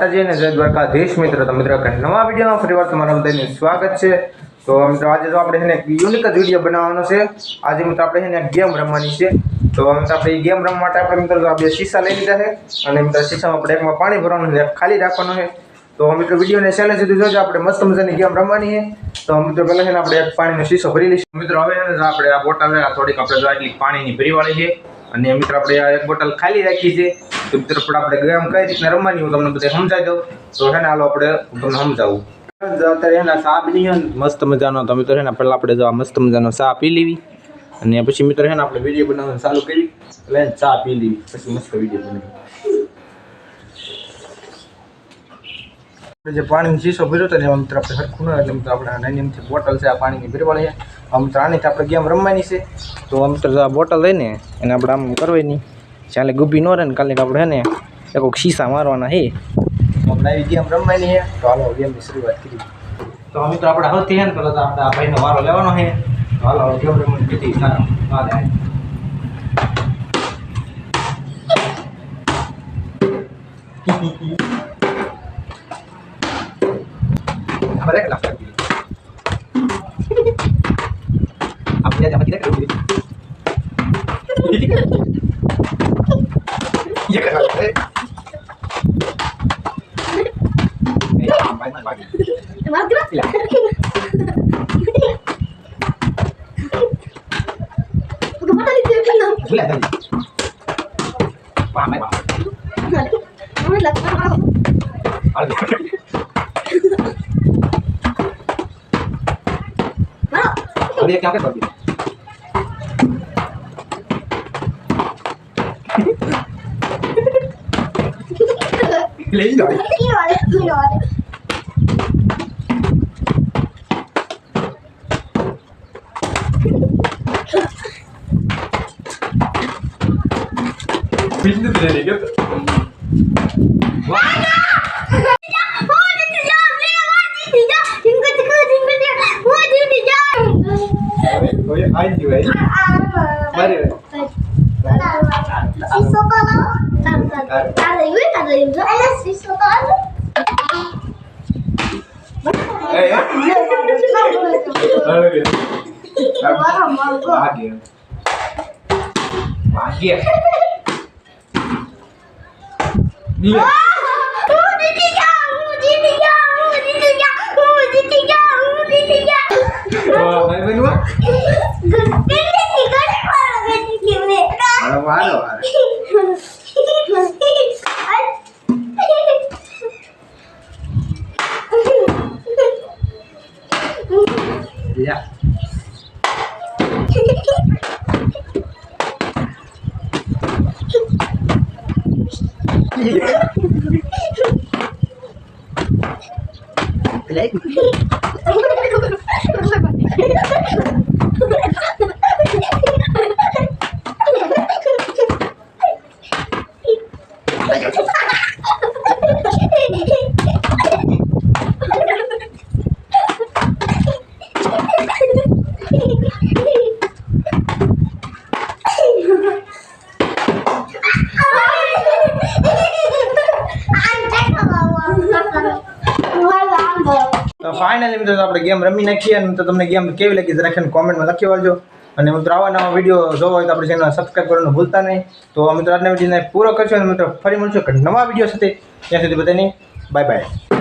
माताजी ने जय द्वारकाधीश मित्र। तो मित्रों नवा वीडियो में फरीवार तमारा बधाईनुं स्वागत है। तो मित्रों आज तो आपणे एक यूनिक ज वीडियो बनावવાનો છે। आज मित्रों आपणे एक गेम रमવાની છે। तो मित्रों આપણે गेम રમવા માટે આપણે મિત્રો આ शीशा લઈ લીધા છે અને મિત્રો शीशाમાં આપણે એકમાં પાણી ભરવાનું છે, ખાલી રાખવાનું છે। तो मित्रों वीडियो ने चैनल સુધી જોજો, આપણે મસ્ત મજાની गेम રમવાની છે। तो मित्रों પહેલા છે ને આપણે એક પાણીનો शीशो ભરી લઈશું। મિત્રો હવે છે ને આપણે આ બોટલ આ થોડીક આપણે જો આટલી પાણીની ભરી વાળી છે અને મિત્ર આપણે આ એક બોટલ ખાલી રાખી છે। तो मित्र पर આપણે ગેમ કઈ રીતના રમવાની હું તમને બધે સમજાવી દઉં। તો છે ને હાલો આપણે તમને સમજાવું। અત્યારે એના ચા બની છે મસ્ત મજાનો। તો મિત્ર છે ને પહેલા આપણે જો આ મસ્ત મજાનો ચા પી લેવી અને પછી મિત્ર છે ને આપણે વિડિયો બનાવવાનું ચાલુ કરી એટલે ચા પી લેવી પછી મસ્ત વિડિયો બનાવી। જે પાણીનો શીશો ભર્યો હતો ને એમાં મિત્ર આપણે હરખું ન એટલે મિત્ર આપણે નાની એમથી બોટલ છે આ પાણીની ભરવાની છે। મિત્ર આનીથી આપણે ગેમ રમવાની છે। તો મિત્ર આ બોટલ લઈને એને આપણે આમ કરવાની ચાલે ગુબ્બી ન રહે ને કાલે આપણે છે ને એક શીશા મારવાના છે। આપણે આવી ગેમ રમવાની છે। તો હાલો ગેમની શરૂઆત કરી। તો મિત્રો આપણે સૌથી છે ને પહેલાં તો આપણે આ ભાઈનો વારો લેવાનો છે। તો હાલો ગેમ રમવાની કીધી હાલે बरं का आपल्या जमा किती करू ये करा रे ए बाय मार दे ला तू मत आली ते ना बुला दे पा मैं मैं लगता है अरे क्या कर दिया ले लो बिल्कुल ले लो Oye, ay, güey. Vale. Siswa kalau ada gue ada itu. Siswa kalau. Eh ya. Oke. Bahagia. Bahagia. Iya. Wah, main dua. Malu. Iya. तो फाइनली मित्रों આપણે ગેમ રમી નાખીએ અને તો તમને ગેમ કેવી લાગી જરા લખીને કોમેન્ટમાં લખી વાળજો અને મિત્રો આવા નવા વિડિયો જોવો હોય તો આપણી ચેનલ સબસ્ક્રાઇબ કરવાનું ભૂલતા નહીં। તો મિત્રો આજના વિડિયોને પૂરો કરશો અને મિત્રો ફરી મળશું એક નવા વિડિયો સાથે। ત્યાં સુધી બધાને બાય બાય।